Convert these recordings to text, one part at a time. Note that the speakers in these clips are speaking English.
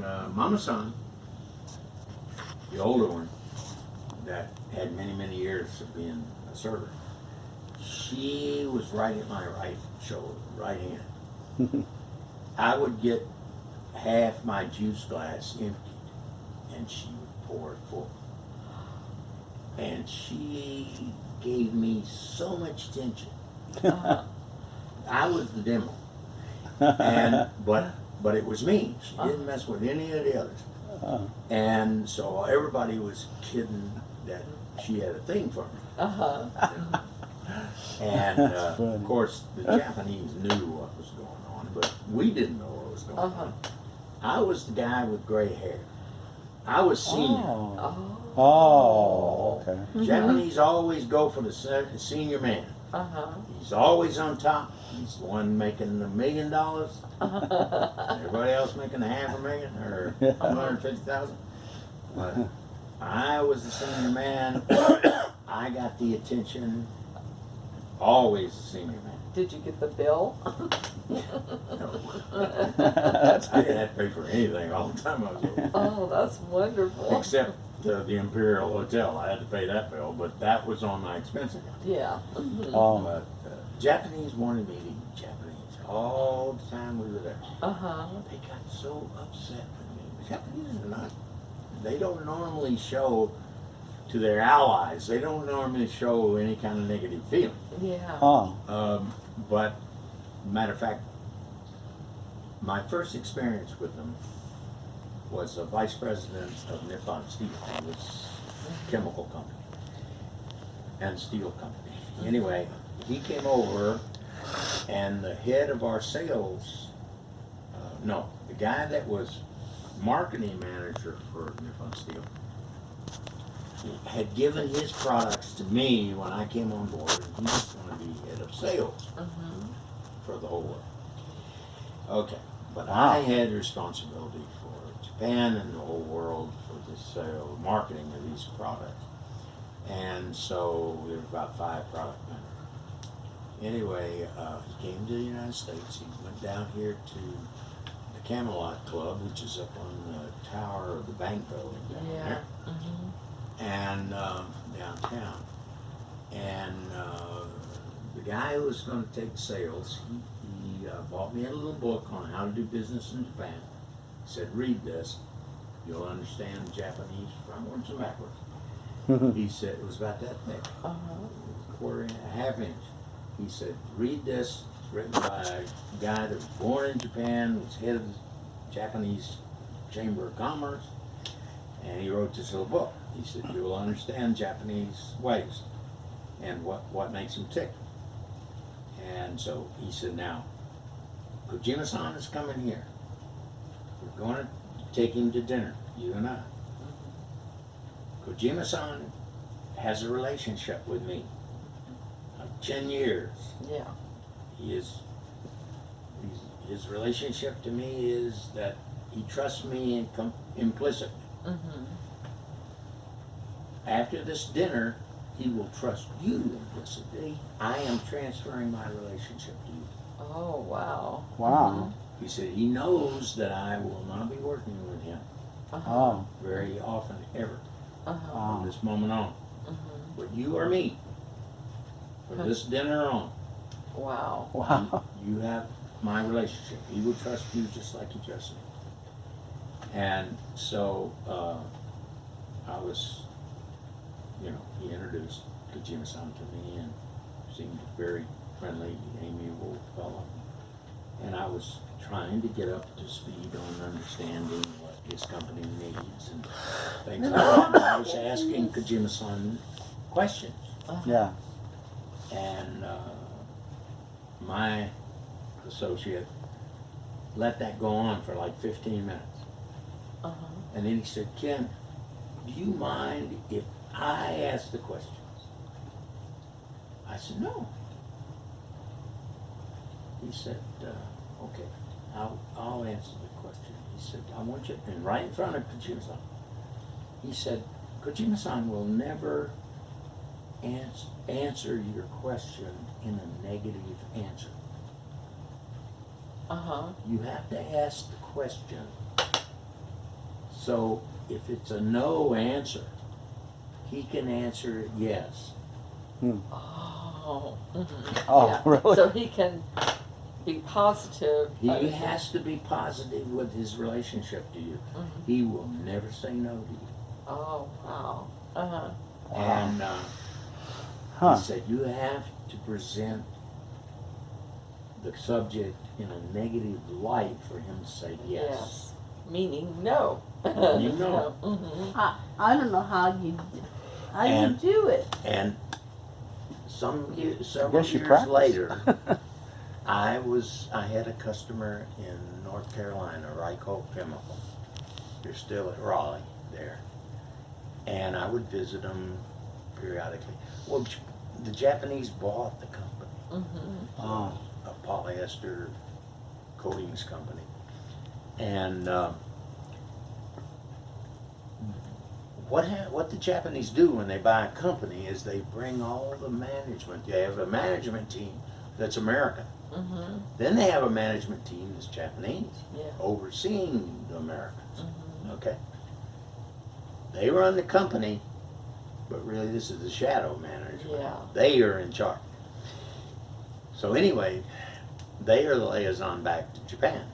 Mama-san, the older one, that had many, many years of being a server, she was right at my right shoulder, right hand. I would get half my juice glass emptied, and she would pour it full. And she gave me so much attention. I was the demo, but it was me. She didn't mess with any of the others, and so everybody was kidding that she had a thing for me. And of course, the Japanese knew what was going on, but we didn't know what was going on. I was the guy with gray hair. I was senior. Oh, okay. Japanese always go for the senior man. He's always on top. He's the one making $1 million. Everybody else making $500,000 or 150,000. But I was the senior man. I got the attention. Always the senior man. Did you get the bill? No. That's I didn't have to pay for anything all the time I was over. Oh, that's wonderful. Except the Imperial Hotel. I had to pay that bill, but that was on my expense account. Yeah. But Japanese wanted me to eat Japanese all the time we were there. They got so upset with me. The Japanese are not, they don't normally show to their allies, they don't normally show any kind of negative feeling. Yeah. But, matter of fact, my first experience with them was a vice president of Nippon Steel. It was a chemical company and steel company. Anyway, he came over and the head of our sales, the guy that was marketing manager for Nippon Steel, had given his products to me when I came on board, and he was going to be head of sales for the whole world. Okay, but I had responsibility for Japan and the whole world for the sale, marketing of these products. And so there were about 5 product managers. Anyway, he came to the United States. He went down here to the Camelot Club, which is up on the tower of the bank building down there. And downtown, and the guy who was going to take sales, he bought me a little book on how to do business in Japan. He said, read this, you'll understand Japanese frontwards and backwards. He said, it was about that thick, a quarter and a half inch. He said, read this, it's written by a guy that was born in Japan, was head of the Japanese Chamber of Commerce, and he wrote this little book. He said, you will understand Japanese ways and what makes them tick. And so he said, now, Kojima-san is coming here. We're going to take him to dinner, you and I. Kojima-san has a relationship with me, like 10 years. Yeah. His relationship to me is that he trusts me implicitly. After this dinner, he will trust you implicitly. I am transferring my relationship to you. Oh, wow. Wow. He said he knows that I will not be working with him very often, ever, from this moment on. But you are me, from this dinner on. Wow. Wow. You have my relationship. He will trust you just like you trust me. And so I was, he introduced Kojima-san to me and seemed very friendly, amiable fellow. And I was trying to get up to speed on understanding what his company needs and things like that. And I was asking Kojima-san questions. Yeah. And my associate let that go on for like 15 minutes. And then he said, Ken, do you mind if I ask the questions? I said, no. He said, okay, I'll answer the question. He said, I want you, and right in front of Kojima-san, he said, Kojima-san will never answer your question in a negative answer. You have to ask the question So if it's a no answer, he can answer it yes. Oh. Mhm. Oh, Yeah. really? So he can be positive. He has to be positive with his relationship to you. Mhm. He will never say no to you. Oh, wow. Uh-huh. And Huh. he said you have to present the subject in a negative light for him to say yes. Meaning no. Meaning no. Mhm. I don't know how you And- do it. And several Guess you years practice. later, I had a customer in North Carolina, Ryco Chemical. They're still at Raleigh there. And I would visit them periodically. Well, the Japanese bought the company, Mhm. Oh. a polyester coatings company. And what the Japanese do when they buy a company is they bring all the management. They have a management team that's American. Mhm. Then they have a management team that's Japanese, Yeah. overseeing the Americans. Mhm. Okay? They run the company, but really this is the shadow management. Yeah. They are in charge. So anyway, they are the liaison back to Japan.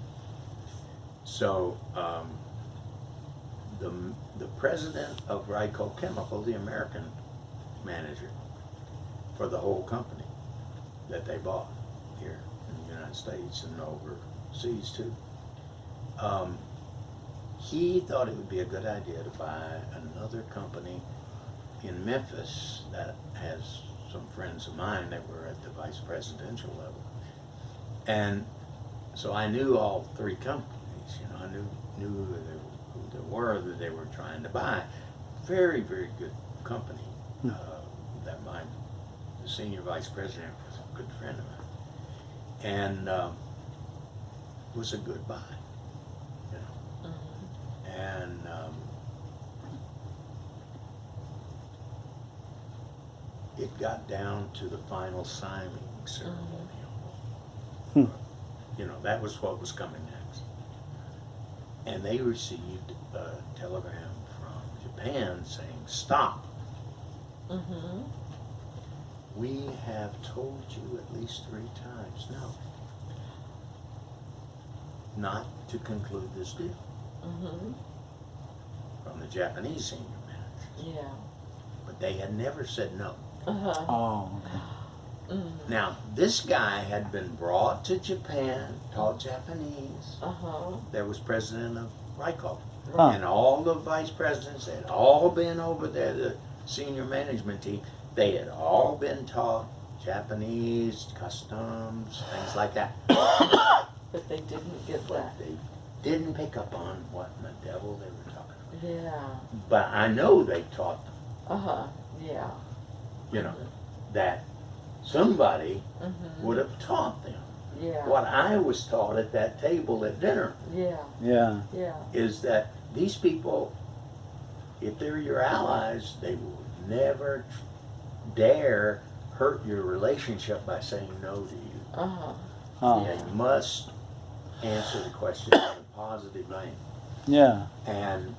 So the president of Ryco Chemical, the American manager for the whole company that they bought here in the United States and overseas too, he thought it would be a good idea to buy another company in Memphis that has some friends of mine that were at the vice presidential level. And so I knew all three companies, I knew who they were that they were trying to buy. Very, very good company. That the senior vice president was a good friend of mine. And was a good buy, Mhm. And it got down to the final signing ceremony. That was what was coming next. And they received a telegram from Japan saying, stop. Mhm. We have told you at least 3 times no. Not to conclude this deal. Mhm. From the Japanese senior manager. Yeah. But they had never said no. Uh-huh. Oh, okay. Mhm. Now, this guy had been brought to Japan, taught Japanese. Uh-huh. There was president of Ryco. Huh. And all the vice presidents had all been over there, the senior management team. They had all been taught Japanese, customs, things like that. But they didn't get But that. they didn't pick up on what in the devil they were talking about. Yeah. But I know they taught them, Uh-huh. Yeah. that somebody Mhm. would have taught them. Yeah. What I was taught at that table at dinner Yeah. Yeah. Yeah. is that these people, if they're your allies, they will never dare hurt your relationship by saying no to you. Uh-huh. Huh. They must answer the question in a positive vein. Yeah. And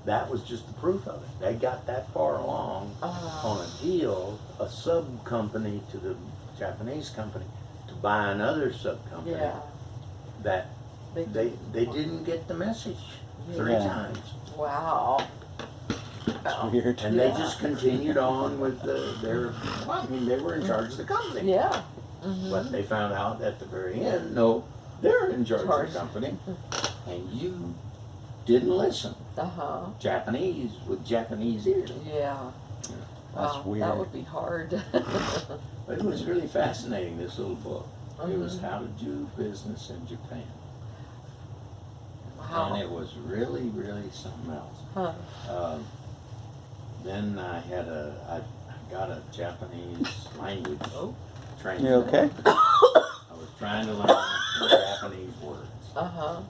that was just the proof of it. They got that far along Uh-huh. on a deal, a sub company to the Japanese company, to buy another sub company, Yeah. that They, they didn't get the message 3 Yeah. times. wow. It's weird. And they Yeah. just continued on with they were in charge of the company. Yeah. Mhm. But they found out at the very end, no, they're in charge of Charge. the company. And you didn't listen. Uh-huh. Japanese with Japanese ears. Yeah. That's Wow, weird. that would be hard. But it was really fascinating, this little book. It was Mhm. How to Do Business in Japan. Wow. And it was really, really something else. Huh. Then I got a Japanese language Oh. training. You okay? I was trying to learn some Japanese words. Uh-huh.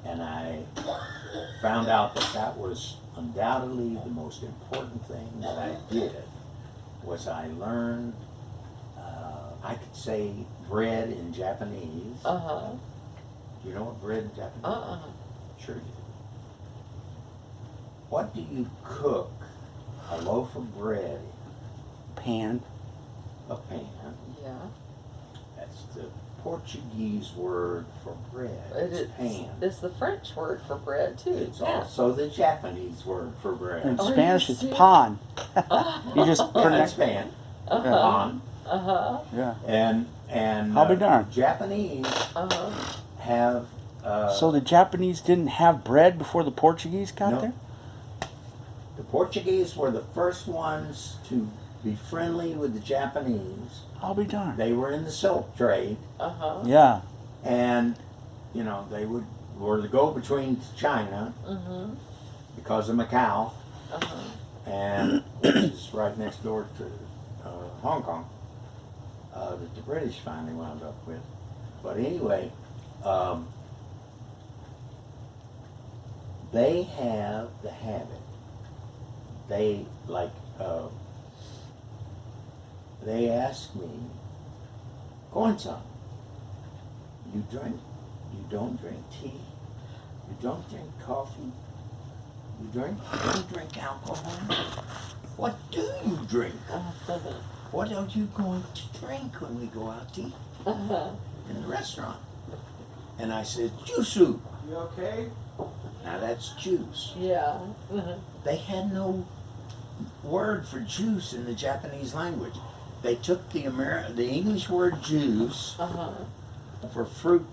And I found out that was undoubtedly the most important thing that I did. Was I learned, I could say bread in Japanese, Uh-huh. Do you know what bread in Japanese? Uh-uh. Sure you do. What do you cook a loaf of bread Pan. in? A pan. Yeah. That's the Portuguese word for bread. It's pan. It's the French word for bread too. It's Yeah. also the Japanese word for bread. In Are you Spanish, it's serious? pan. You just Yeah, pronounce it's pan. Uh-huh. Pan. Uh-huh. Yeah. And I'll be darned. Japanese Uh-huh. have So the Japanese didn't have bread before the Portuguese got No. there? the Portuguese were the first ones to be friendly with the Japanese. I'll be darned. They were in the silk trade, Uh-huh. Yeah. and they were the go-between to China Mm-hmm. because of Macau, Uh-huh. and which is right next door to Hong Kong, that the British finally wound up with. But anyway, they have the habit. They they ask me, Gonsan, you don't drink tea, you don't drink coffee, you don't drink alcohol. What do you drink? What are you going to drink when we go out to eat in the restaurant? And I said, juice. You okay? Now that's juice. Yeah. They had no word for juice in the Japanese language. They took the English word juice Uh-huh. for fruit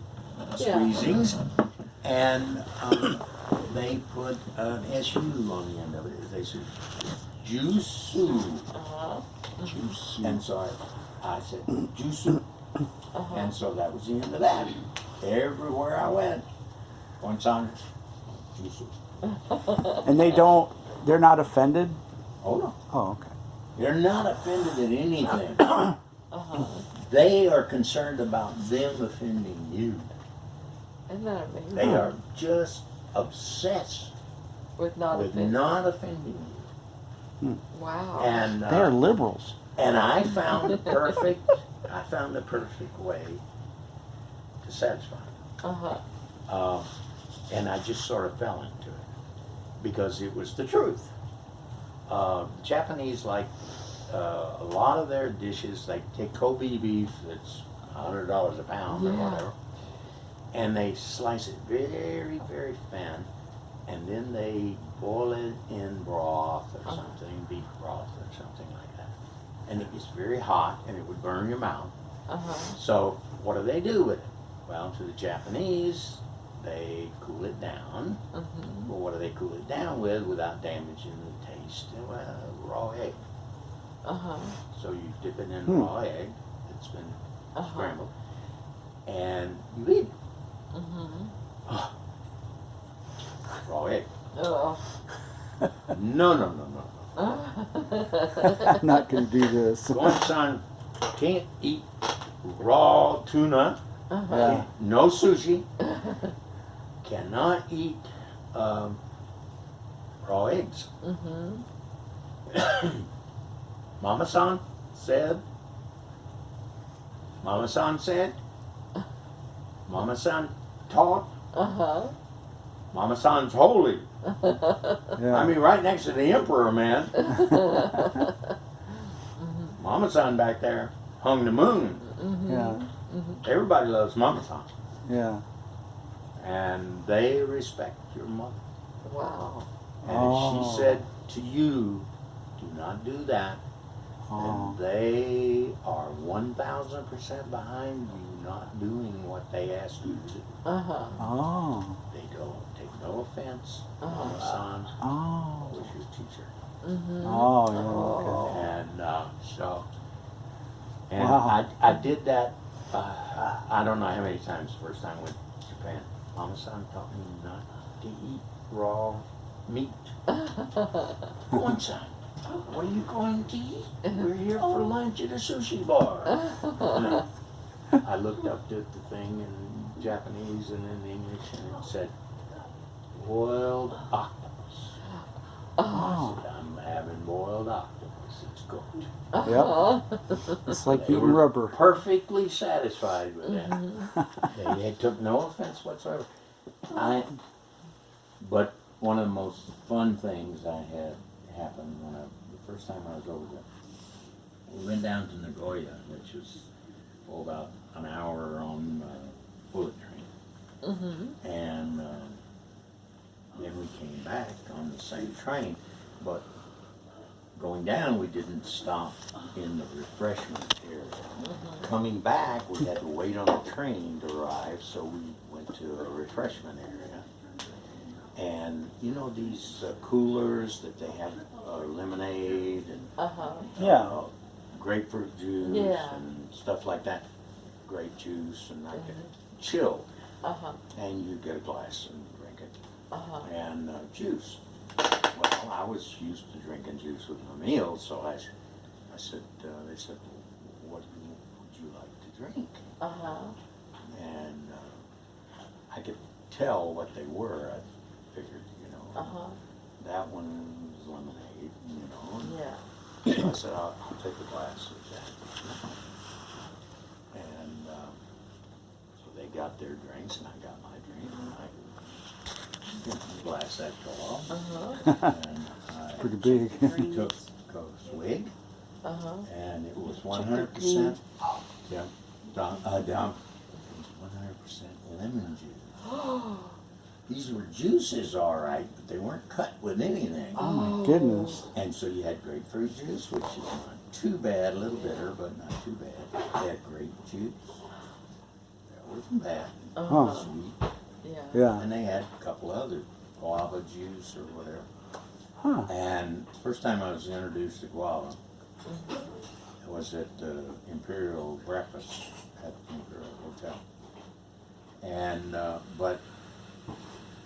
squeezings, and they put an SU on the end of it. They said juice. Uh-huh. Juice. And so I said juice. Uh-huh. And so that was the end of that. Everywhere I went, one time, juice. And they're not offended? Oh no. Oh, okay. They're not offended at anything. Uh-huh. They are concerned about them offending you. Isn't that amazing? They are just obsessed With not with offending. not offending you. Wow. And They're liberals. and I found the perfect way to satisfy them. Uh-huh. And I just sort of fell into it because it was the truth. Japanese like a lot of their dishes. They take Kobe beef that's $100 a pound or Yeah. whatever, and they slice it very, very thin, and then they boil it in broth or something, beef broth or something like that. And it gets very hot, and it would burn your mouth. Uh-huh. So what do they do with it? Well, to the Japanese, they cool it down. Mm-hmm. Well, what do they cool it down with without damaging the taste? Well, raw egg. Uh-huh. So you dip it in Hmm. raw egg that's been Uh-huh. scrambled, and you eat it. Mm-hmm. Raw egg. Oh. No. I'm not going to do this. Gon-san can't eat raw tuna. Uh-huh. Yeah. No sushi. Cannot eat raw eggs. Mm-hmm. Mama-san said. Mama-san said. Mama-san taught. Uh-huh. Mama-san's holy. Yeah. I mean, right next to the emperor, man. Mama-san back there hung the moon. Mm-hmm. Yeah. Everybody loves Mama-san. Yeah. And they respect your mother. Wow. And if Oh. she said to you, do not do that, Oh. then they are 1,000% behind you not doing what they ask you to do. Uh-huh. Oh. They don't take no offense. Uh-huh. Mama-san Oh. was your teacher. Mm-hmm. Oh, yeah, okay. Oh. And Wow. I did that, I don't know how many times the first time I went to Japan. Mama-san taught me not to eat raw meat. Gon-san, what are you going to eat? We're here for lunch at a sushi bar. And I looked up at the thing in Japanese and in English, and it said, boiled octopus. I Oh. said, I'm having boiled octopus. It's goat. Uh-huh. It's like They eating were rubber. perfectly satisfied with that. Mm-hmm. They took no offense whatsoever. But one of the most fun things I had happen the first time I was over there, we went down to Nagoya, which was about an hour on bullet train, Mm-hmm. and then we came back on the same train, but going down we didn't stop in the refreshment area. Coming back, we had to wait on the train to arrive, so we went to a refreshment area. And you know these coolers that they have lemonade and Uh-huh. Yeah. grapefruit juice Yeah. and stuff like that, grape juice and like chilled, Uh-huh. and you get a glass and drink it, Uh-huh. and juice. Well, I was used to drinking juice with my meals, so I said, they said, what would you like to drink? Uh-huh. And I could tell what they were. I figured, Uh-huh. that one's lemonade, Yeah. So I said, I'll take a glass of that. And so they got their drinks, and I got my drink, and I glass that go off, Uh-huh. and I Pretty big. took a swig, Uh-huh. and it was 100%, yeah, down, 100% lemon juice. These were juices, all right, but they weren't cut with anything. Oh my goodness. And so you had grapefruit juice, which is not too bad, a little bitter, but not too bad. You had grape juice. That wasn't bad. Uh-huh. Sweet. Yeah. Yeah. And they had a couple other guava juice or whatever. Huh. And the first time I was introduced to guava, it was at the Imperial Breakfast at the Imperial Hotel. And, but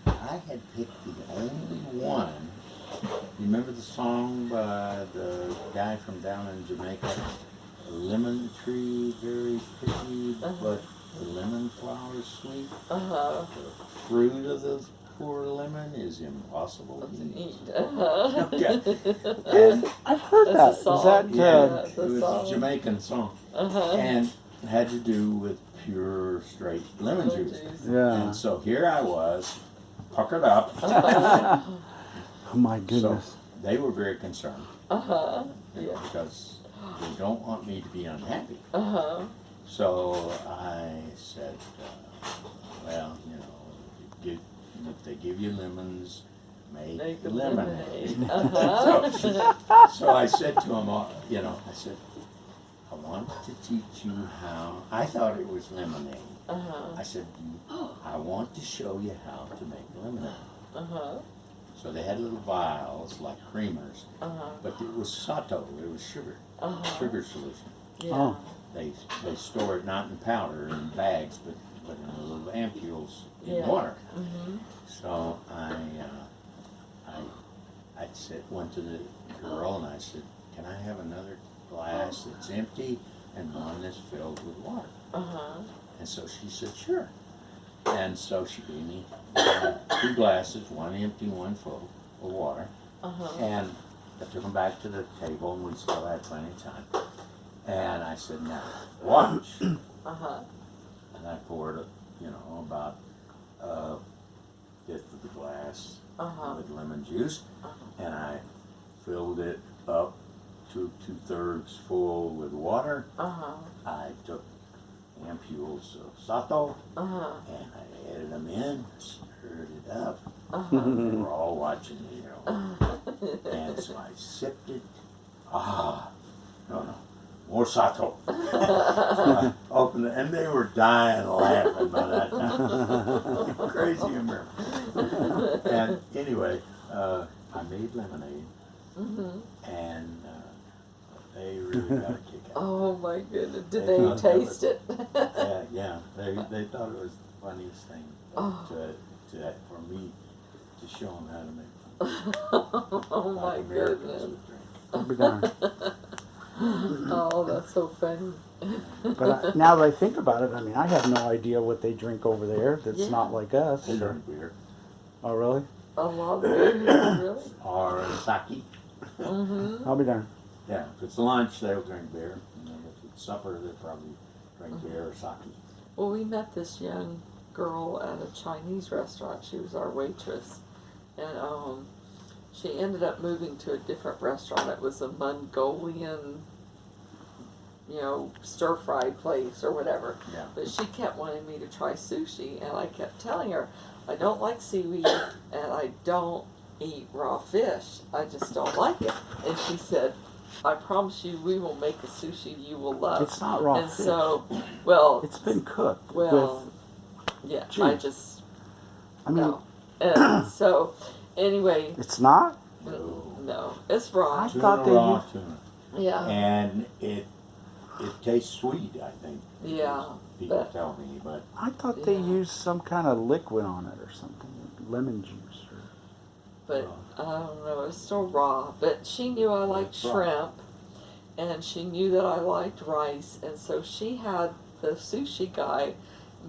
I had picked the only one. You remember the song by the guy from down in Jamaica? A lemon tree, very pretty, but the lemon flower is sweet. Uh-huh. The fruit of the poor lemon is impossible to eat. Uh-huh. Okay. And I've heard that. That's a Is song. that Yeah, That's it a was song. a Jamaican song. Uh-huh. And it had to do with pure, straight lemon Lemon juice. juice. Yeah. And so here I was, puckered up. Oh my goodness. So they were very concerned Uh-huh. Yeah. because they don't want me to be unhappy. Uh-huh. So I said, well, if they give you lemons, make Make a lemonade. lemonade. Uh-huh. So I said to them, I said, I want to teach you how. I thought it was lemonade. Uh-huh. I said, I want to show you how to make lemonade. Uh-huh. So they had little vials like creamers, Uh-huh. but it was sato, it was sugar, Uh-huh. sugar solution. Yeah. Oh. They store it not in powder in bags, but in little ampules in Yeah. water. Mm-hmm. So I went to the girl and I said, can I have another glass that's empty and one that's filled with water? Uh-huh. And so she said, sure. And so she gave me 2 glasses, one empty, one full of water. Uh-huh. And I took them back to the table and we still had plenty of time. And I said, now, watch. Uh-huh. And I poured, about a fifth of the glass Uh-huh. with lemon juice. Uh-huh. And I filled it up to 2/3 full with water. Uh-huh. I took ampules of sato Uh-huh. and I added them in, stirred it up. Uh-huh. They were all watching me, And so I sipped it. No, more sato. So I opened it, and they were dying laughing by that time. Crazy American. And anyway, I made lemonade, Mm-hmm. and they really got a kick out of it. Oh my goodness. Did They they thought that taste it? Yeah, they thought it was the funniest thing Oh. for me to show them how to make Oh my like Americans goodness. would drink. I'll be darned. Oh, that's so funny. But now that I think about it, I mean, I have no idea what they drink over there that's Yeah. not like us. They drink beer Oh, really? A lot of it, really? or sake. Mm-hmm. I'll be darned. Yeah, if it's lunch, they'll drink beer, and then if it's supper, they'll probably drink beer or sake. Well, we met this young girl at a Chinese restaurant. She was our waitress, and she ended up moving to a different restaurant. It was a Mongolian, stir fry place or whatever. Yeah. But she kept wanting me to try sushi, and I kept telling her, I don't like seaweed, and I don't eat raw fish. I just don't like it. And she said, I promise you, we will make a sushi you will love. It's not raw and fish. so, well, It's been cooked well, yeah, I juice. just with, I mean, no. And so, anyway, it's not? no, it's raw. I Tuna thought they raw used- tuna. Yeah, And it tastes sweet, I think. yeah, People but tell me, but I thought they Yeah. used some kind of liquid on it or something. Lemon juice. but I don't know. It's still raw. But she knew I liked It's raw. shrimp, and she knew that I liked rice, and so she had the sushi guy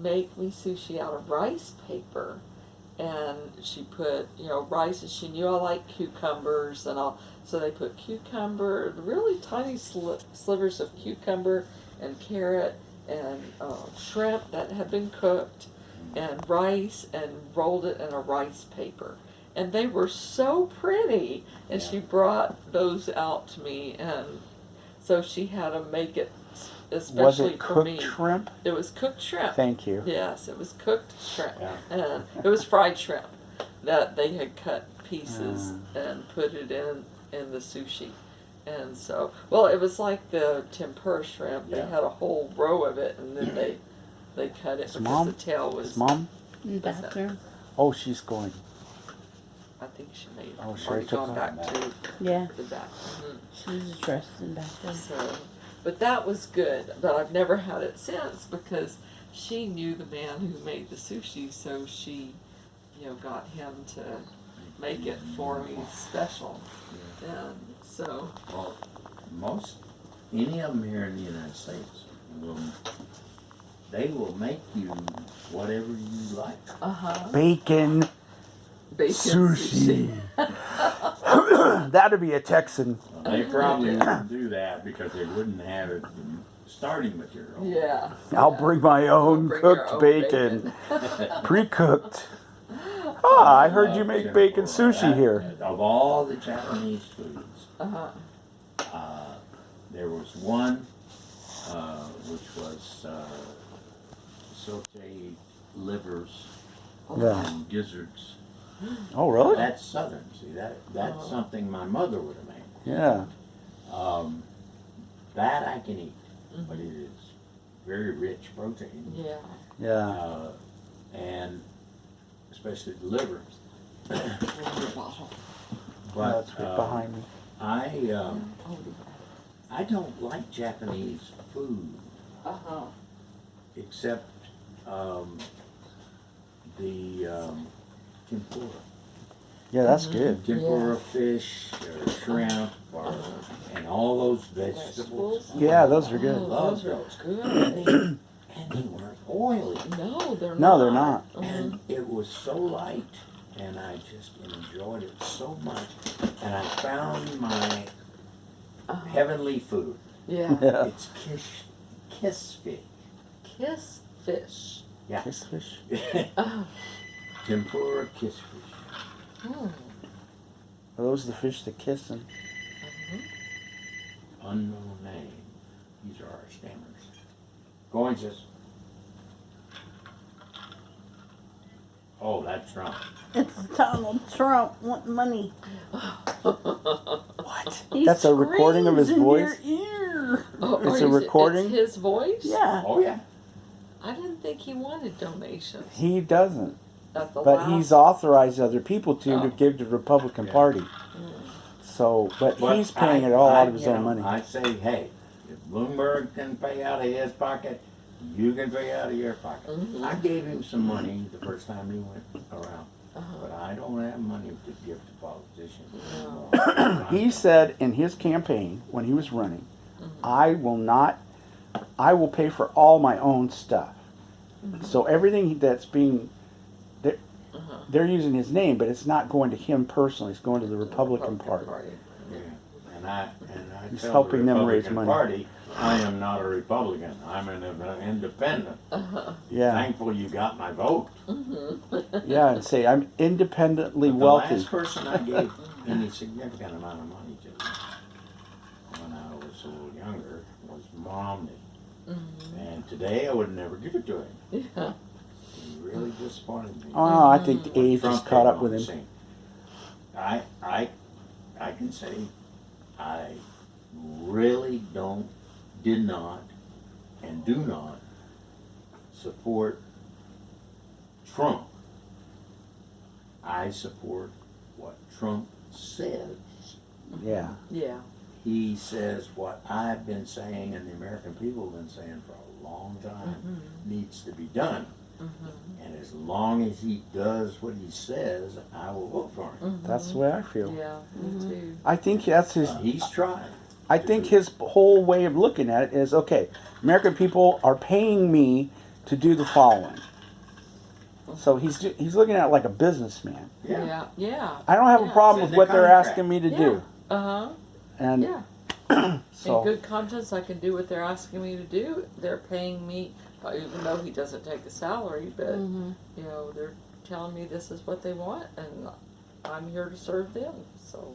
make me sushi out of rice paper. And she put, rice, and she knew I liked cucumbers and all. So they put cucumber, really tiny slivers of cucumber and carrot and shrimp that had been cooked and rice and rolled it in a rice paper. And they were so pretty. And Yeah. she brought those out to me. And so she had to make it Was especially it for cooked me. shrimp? It was cooked shrimp. Thank you. Yes, it was cooked shrimp. Yeah. And it was fried shrimp that they had cut pieces and put it in the sushi. And so, well, it was like the tempura shrimp. They Yeah. had a whole row of it, and then they cut it Is because Mom- the tail was. Is Mom? In the What's that? bathroom. Oh, she's going. I think she may Oh, have sure, already took gone her back back. to Yeah, the back. she was dressed in the bathroom. So, but that was good. But I've never had it since because she knew the man who made the sushi, so she, got him to make it for me special. And so, well, any of them here in the United States they will make you whatever you like. Bacon bacon sushi. That'd be a Texan. They probably wouldn't do that because they wouldn't have it in starting material. Yeah. I'll bring my own Bring your cooked own bacon. Pre-cooked. Ah, I heard you Love make tempura. bacon sushi here. Of all the Japanese foods, Uh-huh. there was one which was sauteed livers Yeah. and gizzards. Oh, really? That's southern. See, that's something my mother would have made. Yeah. That I can eat, but it is very rich protein, Yeah. Yeah. and especially the liver. Water bottle. But That's right behind me. I don't like Japanese food Uh-huh. except the tempura. Yeah, that's good. Tempura fish or shrimp or, and all those vegetables. Yeah, those are Oh, good. Love those are those. good. And they weren't oily. No, they're not. No, they're not. And it was so light, and I just enjoyed it so much. And I found my heavenly food. Yeah. Yeah. It's kiss fish. Kiss fish. Yeah. Kiss fish. Oh. Tempura kiss fish. Hmm. Are those the fish that kiss and Unknown name. These are our stammers. Go on, sis. Oh, that's Trump. It's Donald Trump wanting money. what? He That's a recording of his screams in voice? your ear. Oh, It's are a you- recording? It's his voice? Yeah. Oh, yeah. I didn't think he wanted donations He doesn't. at the But last. he's authorized other people to Oh. give to the Republican Yeah. Party. So, but But he's paying it all out of his you own know, money. I say, hey, if Bloomberg can pay out of his pocket, you can pay out of your pocket. I gave him some money the first time he went around, but I don't have money to give to politicians anymore. He said in his campaign when he was running, I will pay for all my own stuff. So everything that's being, they're using his name, but it's not going to him personally. It's going to the Republican Party. Yeah, and I I He's tell helping the them raise Republican money. Party, I am not a Republican. I'm an independent. Yeah, Thankful you got my vote. yeah, and say I'm independently But wealthy. the last person I gave any significant amount of money to when I was a little younger was Romney. And today I would never give it to him. Yeah. He really disappointed me. Oh, I think the When age Trump has caught came up on with the him. scene. I can say I really did not, and do not support Trump. I support what Trump says. Yeah, Yeah. He says what I've been saying and the American people have been saying for a long time needs to be done. And as long as he does what he says, I will vote for him. that's the way I feel. Yeah, me too. I think that's his. He's tried. I think his whole way of looking at it is okay. American people are paying me to do the following. So he's looking at it like a businessman. Yeah. Yeah. Yeah. I don't have a Yeah. problem It's with in what the they're contract. asking me to Yeah. do, Uh-huh. and Yeah. so In good conscience, I can do what they're asking me to do. They're paying me, even though he doesn't take a salary, but you know, they're telling me this is what they want, and I'm here to serve them. So.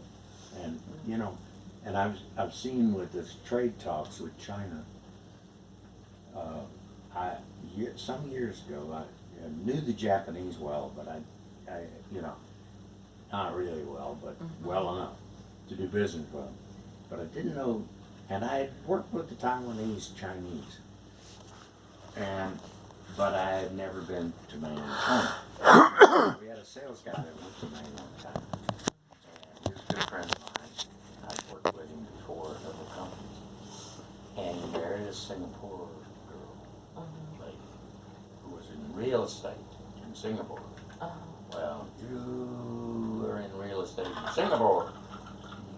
And you know, and I've seen with this trade talks with China. Some years ago, I knew the Japanese well, but I you know, not really well, but well enough to do business with them. But I didn't know, and I had worked with the Taiwanese Chinese, but I had never been to mainland China. We had a sales guy that went to mainland China, and he was a good friend of mine. I'd worked with him before at other companies, and he married a Singapore girl, lady, who was in real estate in Singapore. Well, you are in real estate in Singapore.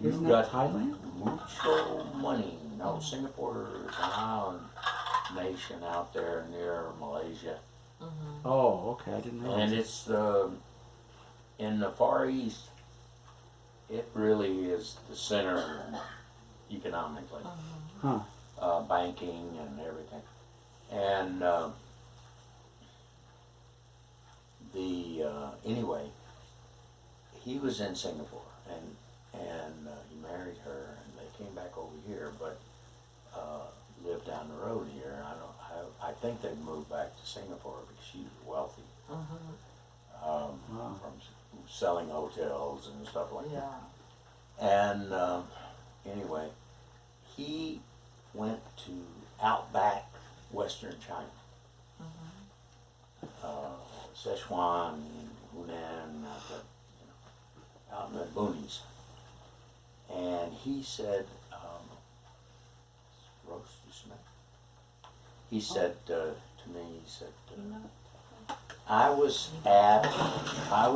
isn't You that got Thailand? mucho money. No, Singapore is an island nation out there near Malaysia. Oh, okay, I didn't know. And it's in the Far East. It really is the center economically, Huh. banking and everything. And anyway, he was in Singapore and he married her and they came back over here, but lived down the road here. I think they moved back to Singapore because she was wealthy. From selling hotels and stuff like that. And anyway, he went to outback Western China, Sichuan, Hunan, out in the boonies. And he said, roast you smell. He said to me, he said, I was at a